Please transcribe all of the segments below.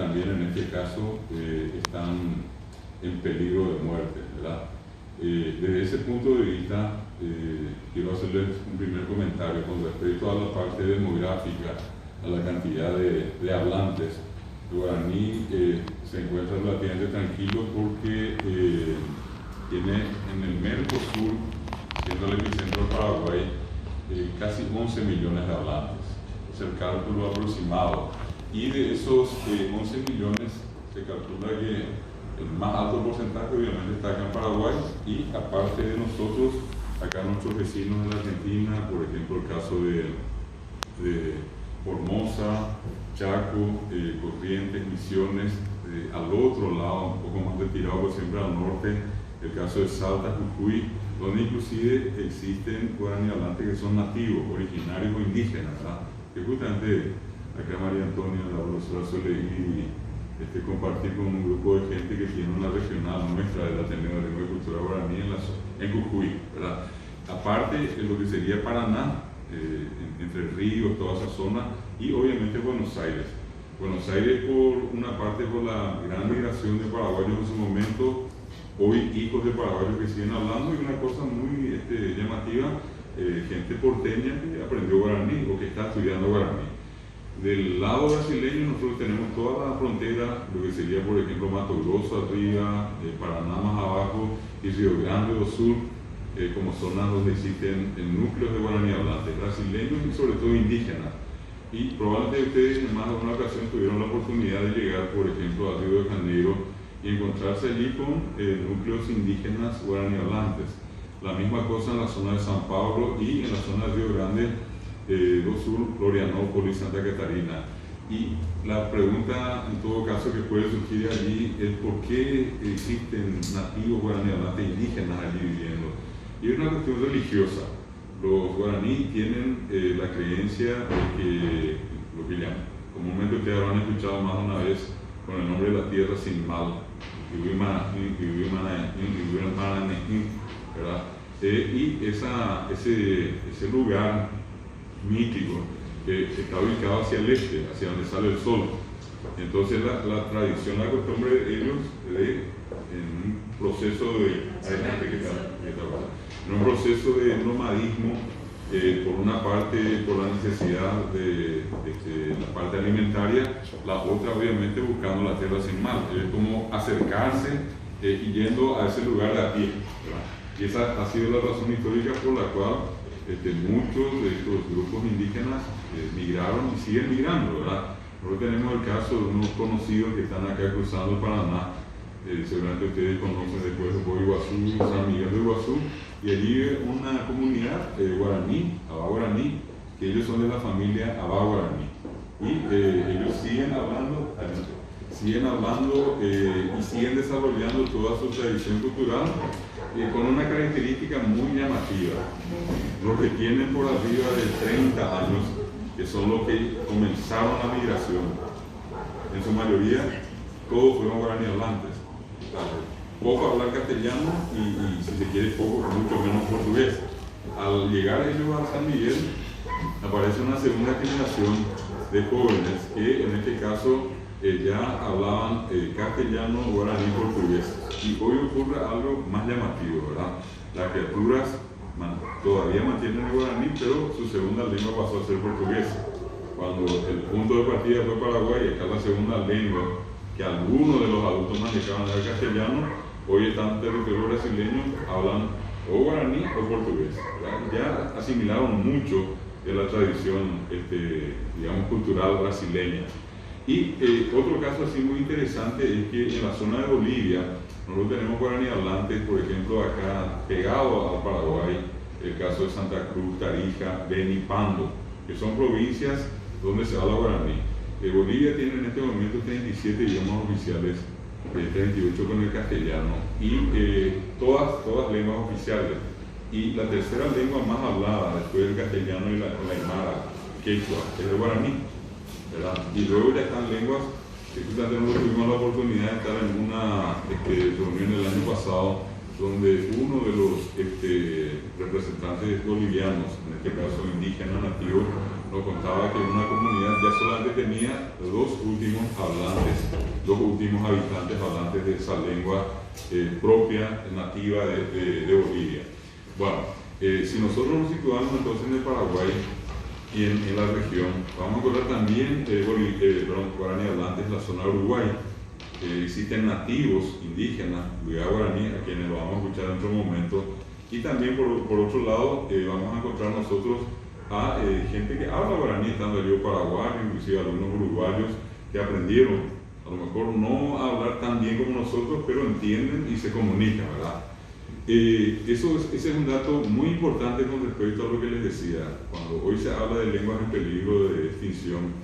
también en este caso están en peligro de muerte, ¿verdad? Desde ese punto de vista, quiero hacerles un primer comentario con respecto a la parte demográfica, a la cantidad de hablantes. El guaraní se encuentra relativamente tranquilo porque tiene en el Mercosur, siendo el epicentro del Paraguay, casi 11 millones de hablantes. Es el cálculo aproximado. Y de esos 11 millones se calcula que el más alto porcentaje obviamente está acá en Paraguay, y aparte de nosotros, acá nuestros vecinos de la Argentina, por ejemplo el caso de Formosa, Chaco, Corrientes, Misiones, al otro lado, un poco más retirado, pero siempre al norte, el caso de Salta, Jujuy, donde inclusive existen guaraní hablantes que son nativos, originarios o indígenas, ¿verdad? Que justamente acá María Antonia, la profesora Soleí, compartir con un grupo de gente que tiene una regional nuestra del Ateneo de Lengua y Cultura Guaraní en Jujuy, ¿verdad? Aparte de lo que sería Paraná, Entre Ríos, toda esa zona, y obviamente Buenos Aires. Buenos Aires, por una parte, por la gran migración de paraguayos en su momento, hoy hijos de paraguayos que siguen hablando, y una cosa muy llamativa, gente porteña que aprendió guaraní o que está estudiando guaraní. Del lado brasileño nosotros tenemos toda la frontera, lo que sería por ejemplo Mato Grosso arriba, Paraná más abajo y Río Grande do Sul, como zonas donde existen núcleos de guaraní hablantes, brasileños y sobre todo indígenas. Y probablemente ustedes en más de una ocasión tuvieron la oportunidad de llegar por ejemplo a Río de Janeiro y encontrarse allí con núcleos indígenas guaraní hablantes. La misma cosa en la zona de San Pablo y en la zona de Río Grande do Sul, Florianópolis, Santa Catarina. Y la pregunta en todo caso que puede surgir allí es por qué existen nativos guaraní hablantes indígenas allí viviendo. Y es una cuestión religiosa. Los guaraní tienen la creencia de que lo que llaman, comúnmente ustedes habrán escuchado más de una vez con el nombre de la tierra sin mal, ¿verdad? Y ese lugar mítico que está ubicado hacia el este, hacia donde sale el sol. Entonces la tradición, la costumbre de ellos en un proceso de nomadismo, por una parte por la necesidad de la parte alimentaria, la otra obviamente buscando la tierra sin mal, es como acercarse y yendo a ese lugar de a pie, ¿verdad? Y esa ha sido la razón histórica por la cual muchos de estos grupos indígenas migraron y siguen migrando, ¿verdad? Nosotros tenemos el caso de unos conocidos que están acá cruzando el Paraná, seguramente ustedes conocen después de Iguazú, San Miguel de Iguazú, y allí vive una comunidad guaraní, Abá Guaraní, que ellos son de la familia Abá Guaraní, y ellos siguen hablando y siguen desarrollando toda su tradición cultural, con una característica muy llamativa. Los que tienen por arriba de 30 años, que son los que comenzaron la migración, en su mayoría todos fueron guaraní hablantes. Poco hablar castellano y si se quiere poco, mucho menos portugués. Al llegar ellos a San Miguel, aparece una segunda generación de jóvenes que en este caso ya hablaban castellano, guaraní y portugués. Y hoy ocurre algo más llamativo, ¿verdad? Las criaturas todavía mantienen el guaraní, pero su segunda lengua pasó a ser portugués. Cuando el punto de partida fue Paraguay, acá la segunda lengua que algunos de los adultos manejaban era el castellano, hoy están en territorio brasileño, hablan o guaraní o portugués, ¿verdad? Ya asimilaron mucho de la tradición digamos, cultural brasileña. Y otro caso así muy interesante es que en la zona de Bolivia, nosotros tenemos guaraní hablantes, por ejemplo, acá pegado al Paraguay, el caso de Santa Cruz, Tarija, Beni y Pando, que son provincias donde se habla guaraní. Bolivia tiene en este momento 37 idiomas oficiales, 38 con el castellano, y todas lenguas oficiales. Y la tercera lengua más hablada después del castellano y la aymara, quechua, es el guaraní, ¿verdad? Y luego ya están lenguas que nosotros tuvimos la oportunidad de estar en una reunión el año pasado, donde uno de los representantes bolivianos, en este caso indígenas nativos, nos contaba que una comunidad ya solamente tenía los últimos hablantes dos últimos habitantes hablantes de esa lengua propia, nativa de Bolivia. Bueno, si nosotros nos situamos entonces en el Paraguay y en la región, vamos a encontrar también guaraní hablantes en la zona de Uruguay. Existen nativos indígenas, guaraní, a quienes lo vamos a escuchar en otro momento, y también por otro lado vamos a encontrar nosotros a gente que habla guaraní, estando allí en Paraguay, inclusive algunos uruguayos que aprendieron, a lo mejor no a hablar tan bien como nosotros, pero entienden y se comunican, ¿verdad? Ese es un dato muy importante con respecto a lo que les decía. Cuando hoy se habla de lenguas en peligro de extinción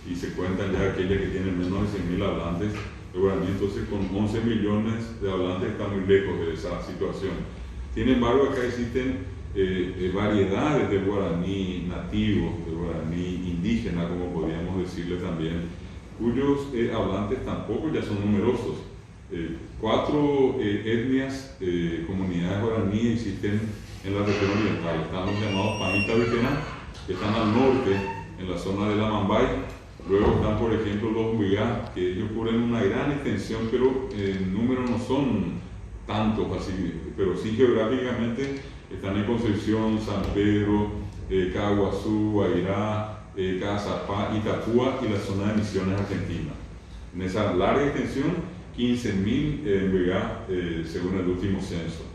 y se cuentan ya aquellas que tienen menos de 100.000 hablantes, el guaraní entonces con 11 millones de hablantes está muy lejos de esa situación. Sin embargo, acá existen variedades de guaraní nativo, de guaraní indígena, como podríamos decirle también, cuyos hablantes tampoco ya son numerosos. 4 etnias, comunidades guaraní existen en la región oriental. Están los llamados Painta-Vitena, que están al norte, en la zona de la Mambay. Luego están, por ejemplo, los Huigá, que ellos cubren una gran extensión, pero en número no son tantos así, pero sí geográficamente están en Concepción, San Pedro, Caguazú, Guairá, Cazapá, Itapúa y la zona de Misiones, Argentina. En esa larga extensión, 15.000 Huigá, según el último censo.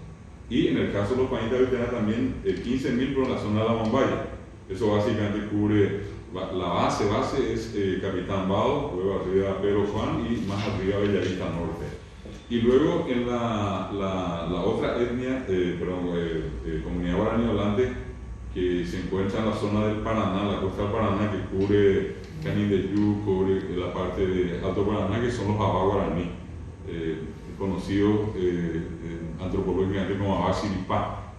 Y en el caso de los Painta-Vitena también 15.000, pero en la zona de la Mambaya. Eso básicamente cubre, la base es Capitán Bado, luego arriba Pedro Juan y más arriba Bellavista Norte. Y luego en la otra etnia, comunidad guaraní hablante, que se encuentra en la zona del Paraná, la costa del Paraná, que cubre Canindeyú, cubre la parte de Alto Paraná, que son los Abá guaraní, conocidos antropológicamente como Abá Siripá.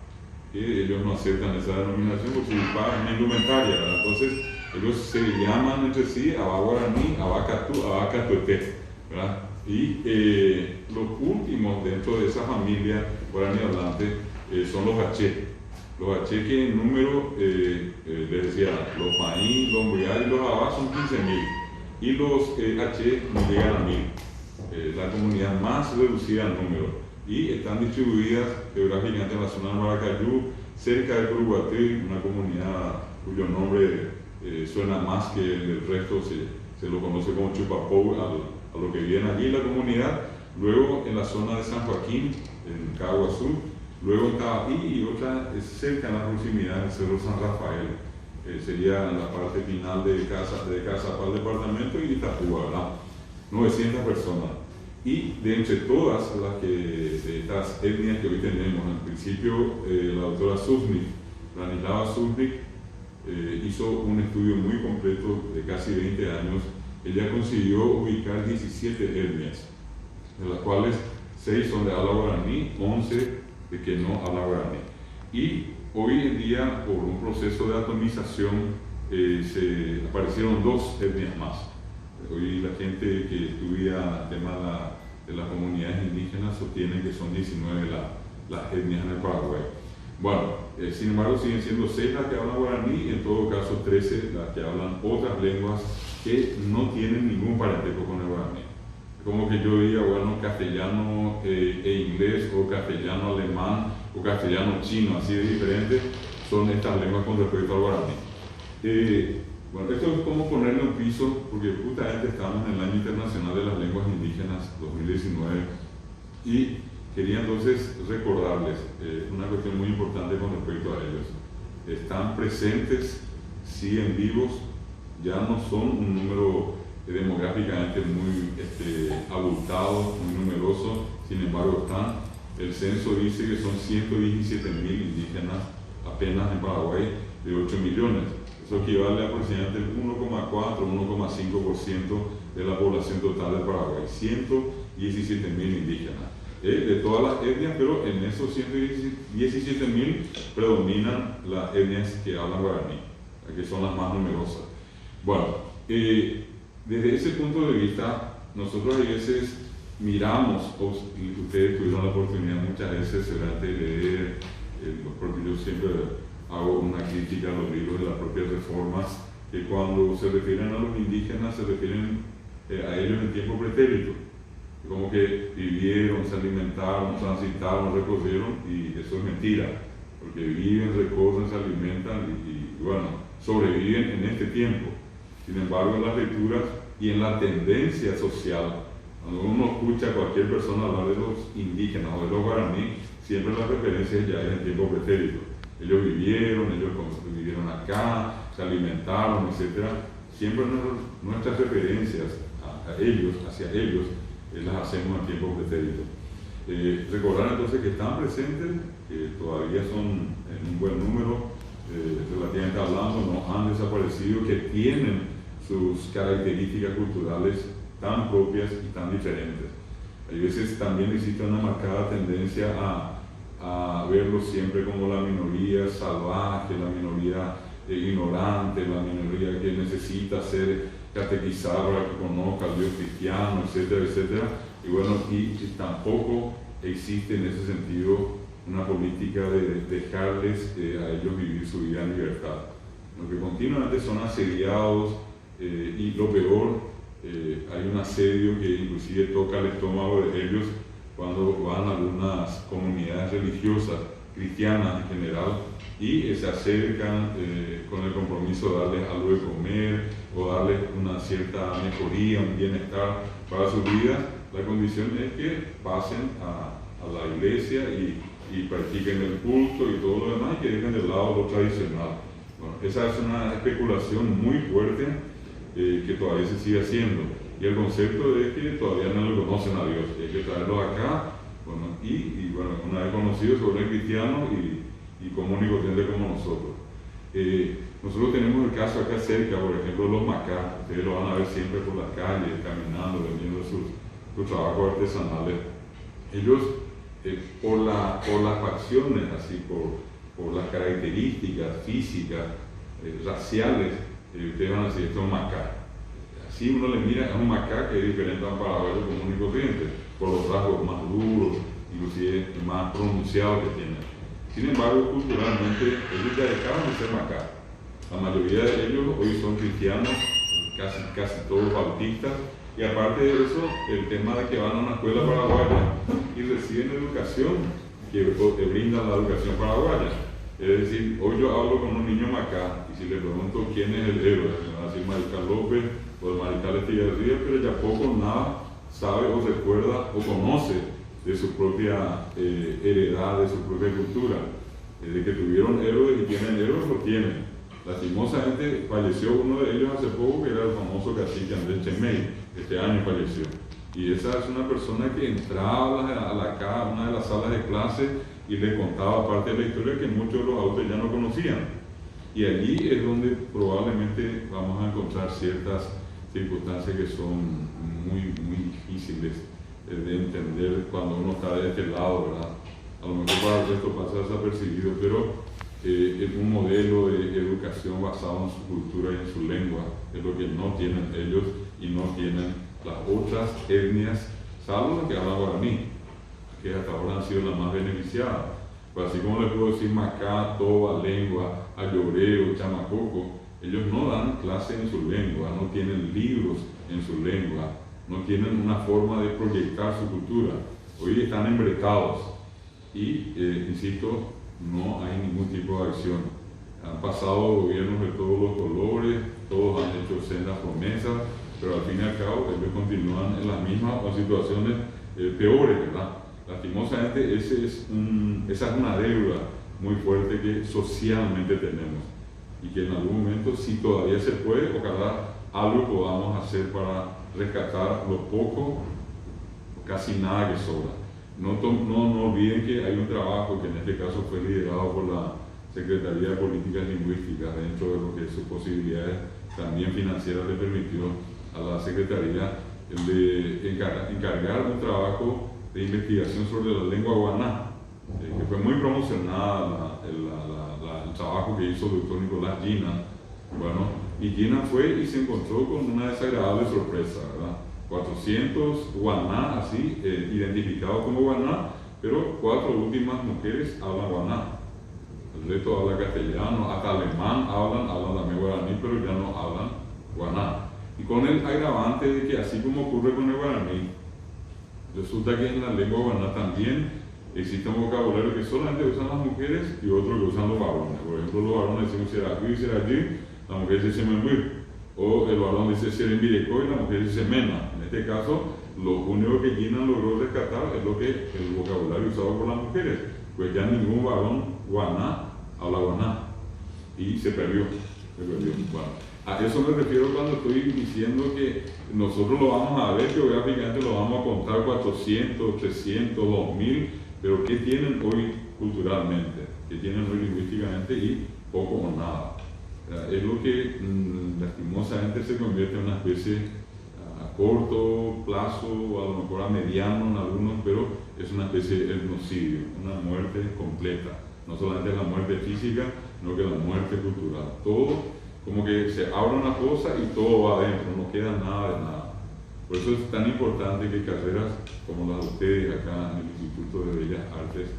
Ellos no aceptan esa denominación porque Siripá es una indumentaria, ¿verdad? Entonces ellos se llaman entre sí Abá guaraní, Abá Catú, Abá Catueté, ¿verdad? Y los últimos dentro de esa familia guaraní hablante son los H. Los H que en número, les decía, los Paín, los Huigá y los Abá son 15.000 y los H no llegan a 1.000, la comunidad más reducida en número, y están distribuidas geográficamente en la zona de Maracayú, cerca de Curuguaté, una comunidad cuyo nombre suena más que el resto, se lo conoce como Chupapou a lo que viene allí la comunidad. Luego en la zona de San Joaquín, en Caguazú, luego en Tabapí y otra cerca en la proximidad del Cerro San Rafael, sería en la parte final de Cazapá el departamento, y Itapúa, ¿verdad? 900 personas. Y de entre todas de estas etnias que hoy tenemos, en principio la doctora Susnik, Branislava Susnik, hizo un estudio muy completo de casi 20 años. Ella consiguió ubicar 17 etnias, de las cuales 6 son de habla guaraní, 11 de que no habla guaraní. Y hoy en día, por un proceso de atomización, se aparecieron 2 etnias más. Hoy la gente que estudia el tema de las comunidades indígenas sostiene que son 19 las etnias en el Paraguay. Bueno, sin embargo siguen siendo 6 las que hablan guaraní y en todo caso 13 las que hablan otras lenguas que no tienen ningún parentesco con el guaraní. Como que yo diga, bueno, castellano e inglés, o castellano alemán, o castellano chino, así de diferentes son estas lenguas con respecto al guaraní. Bueno, esto es como ponerle un piso, porque justamente estamos en el Año Internacional de las Lenguas Indígenas 2019 y quería entonces recordarles una cuestión muy importante con respecto a ellos. Están presentes, siguen vivos, ya no son un número demográficamente muy abultado, muy numeroso, sin embargo están. El censo dice que son 117.000 indígenas apenas en Paraguay de 8 millones. Eso equivale a aproximadamente el 1,4-1,5% de la población total del Paraguay. 117.000 indígenas. De todas las etnias, pero en esos 117.000 predominan las etnias que hablan guaraní, que son las más numerosas. Bueno, desde ese punto de vista, nosotros a veces miramos, y ustedes tuvieron la oportunidad muchas veces seguramente de leer, porque yo siempre hago una crítica a los libros de las propias reformas, que cuando se refieren a los indígenas se refieren a ellos en tiempo pretérito. Como que vivieron, se alimentaron, transitaron, recorrieron, y eso es mentira, porque viven, recorren, se alimentan y bueno, sobreviven en este tiempo. Sin embargo, en las lecturas y en la tendencia social, cuando uno escucha a cualquier persona hablar de los indígenas o de los guaraní, siempre la referencia ya es en tiempo pretérito. Ellos vivieron acá, se alimentaron, etc. Siempre nuestras referencias a ellos, hacia ellos, las hacemos en tiempo pretérito. Recordar entonces que están presentes, que todavía son en un buen número, relativamente hablando, no han desaparecido, que tienen sus características culturales tan propias y tan diferentes. Hay veces también existe una marcada tendencia a verlos siempre como la minoría salvaje, la minoría ignorante, la minoría que necesita ser catequizada para que conozca al Dios cristiano, etcétera, etcétera. Y bueno, y tampoco existe en ese sentido una política de dejarles a ellos vivir su vida en libertad. Lo que continuamente son asediados, y lo peor, hay un asedio que inclusive toca el estómago de ellos cuando van a algunas comunidades religiosas, cristianas en general, y se acercan con el compromiso de darles algo de comer o darles una cierta mejoría, un bienestar para su vida. La condición es que pasen a la iglesia y practiquen el culto y todo lo demás, y que dejen de lado lo tradicional. Bueno, esa es una especulación muy fuerte que todavía se sigue haciendo, y el concepto es que todavía no lo conocen a Dios, hay que traerlos acá, bueno, y bueno, una vez conocidos, se vuelven cristianos y común y corriente como nosotros. Nosotros tenemos el caso acá cerca, por ejemplo, los macás. Ustedes lo van a ver siempre por las calles, caminando, vendiendo sus trabajos artesanales. Ellos, por las facciones, así, por las características físicas, raciales, ustedes van a decir, esto es un macá. Así uno le mira, es un macá que es diferente a un paraguayo común y corriente, por los rasgos más duros, inclusive más pronunciados que tienen. Sin embargo, culturalmente, ellos ya dejaron de ser macá. La mayoría de ellos hoy son cristianos, casi todos bautistas, y aparte de eso, el tema de que van a una escuela paraguaya y reciben educación que brindan la educación paraguaya. Es decir, hoy yo hablo con un niño macá y si le pregunto quién es el héroe, me va a decir Mariscal López o el Mariscal Estigarribia, pero ya poco nada sabe o recuerda o conoce de su propia heredad, de su propia cultura. De que tuvieron héroes y tienen héroes, lo tienen. Lastimosamente falleció uno de ellos hace poco, que era el famoso cacique Andrés Chemey, este año falleció. Y esa es una persona que entraba a una de las salas de clase y le contaba parte de la historia que muchos de los adultos ya no conocían. Y allí es donde probablemente vamos a encontrar ciertas circunstancias que son muy, muy difíciles de entender cuando uno está de este lado, ¿verdad? A lo mejor para el resto pasa desapercibido, pero es un modelo de educación basado en su cultura y en su lengua, es lo que no tienen ellos y no tienen las otras etnias, salvo las que hablan guaraní, que hasta ahora han sido las más beneficiadas. Pues así como les puedo decir macá, toba, lengua, ayoreo, chamacoco, ellos no dan clase en su lengua, no tienen libros en su lengua, no tienen una forma de proyectar su cultura. Hoy están embrecados y, insisto, no hay ningún tipo de acción. Han pasado gobiernos de todos los colores, todos han hecho sendas promesas, pero al fin y al cabo ellos continúan en las mismas o situaciones peores, ¿verdad? Lastimosamente esa es una deuda muy fuerte que socialmente tenemos y que en algún momento, si todavía se puede, ojalá algo podamos hacer para rescatar lo poco o casi nada que sobra. No olviden que hay un trabajo que en este caso fue liderado por la Secretaría de Políticas Lingüísticas, dentro de lo que sus posibilidades también financieras le permitió a la Secretaría de encargar un trabajo de investigación sobre la lengua guaná, que fue muy promocionada el trabajo que hizo el doctor Nicolás Gina. Bueno, y Gina fue y se encontró con una desagradable sorpresa, ¿verdad? 400 guaná, así, identificados como guaná, pero 4 últimas mujeres hablan guaná. El resto habla castellano, hasta alemán hablan también guaraní, pero ya no hablan guaná. Y con el agravante de que, así como ocurre con el guaraní, resulta que en la lengua guaraná también existe un vocabulario que solamente usan las mujeres y otro que usan los varones. Por ejemplo, los varones dicen seragü y seragü, la mujer dice semenbü. O el varón dice serembireco y la mujer dice semena. En este caso, lo único que Gina logró rescatar es lo que el vocabulario usado por las mujeres. Pues ya ningún varón guaná habla guaná. Y se perdió. Bueno, a eso me refiero cuando estoy diciendo que nosotros lo vamos a ver geográficamente, lo vamos a contar 400, 300, 2000, pero ¿qué tienen hoy culturalmente? ¿Qué tienen hoy lingüísticamente? Y poco o nada. Es lo que lastimosamente se convierte en una especie a corto plazo, o a lo mejor a mediano en algunos, pero es una especie de etnocidio, una muerte completa. No solamente la muerte física, sino que la muerte cultural. Todo como que se abre una cosa y todo va adentro, no queda nada de nada. Por eso es tan importante que carreras como las de ustedes acá en el Instituto de Bellas Artes,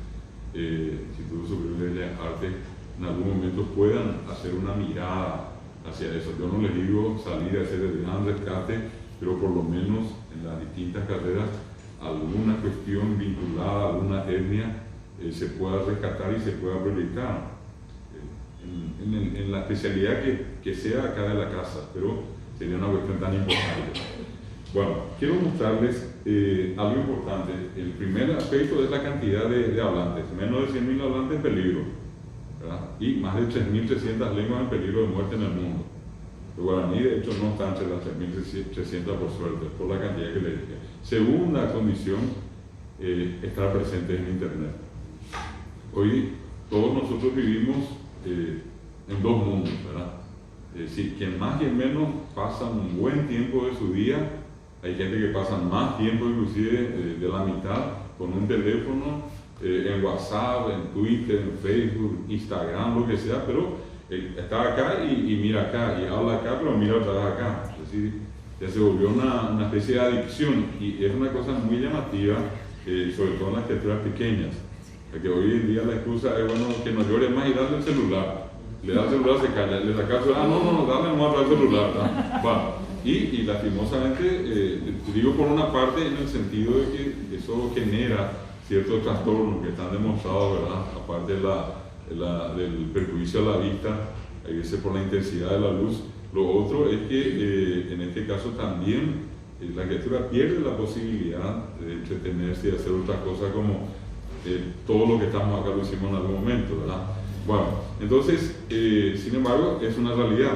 Instituto Superior de Bellas Artes, en algún momento puedan hacer una mirada hacia eso. Yo no les digo salir a hacer el gran rescate, pero por lo menos en las distintas carreras alguna cuestión vinculada a alguna etnia se pueda rescatar y se pueda proyectar en la especialidad que sea acá de la casa, pero sería una cuestión tan importante. Bueno, quiero mostrarles algo importante. El primer aspecto es la cantidad de hablantes, menos de 100.000 hablantes en peligro, ¿verdad? Y más de 3.300 lenguas en peligro de muerte en el mundo. El guaraní, de hecho, no está entre las 3.300 por suerte, por la cantidad que le dije. Segunda condición, estar presentes en Internet. Hoy todos nosotros vivimos en dos mundos, ¿verdad? Si quien más, quien menos pasa un buen tiempo de su día. Hay gente que pasa más tiempo, inclusive de la mitad, con un teléfono, en WhatsApp, en Twitter, en Facebook, Instagram, lo que sea, pero está acá y mira acá, y habla acá, pero mira otra vez acá. Es decir, ya se volvió una especie de adicción, y es una cosa muy llamativa, sobre todo en las criaturas pequeñas. Porque hoy en día la excusa es, bueno, que no llore más y darle el celular. Le da el celular, se calla, le saca el celular, no, dale más al celular, ¿verdad? Bueno, y lastimosamente, digo por una parte en el sentido de que eso genera ciertos trastornos que están demostrados, ¿verdad? Aparte del perjuicio a la vista, a veces por la intensidad de la luz. Lo otro es que en este caso también la criatura pierde la posibilidad de entretenerse y de hacer otras cosas como todo lo que estamos acá lo hicimos en algún momento, ¿verdad? Bueno, entonces, sin embargo, es una realidad.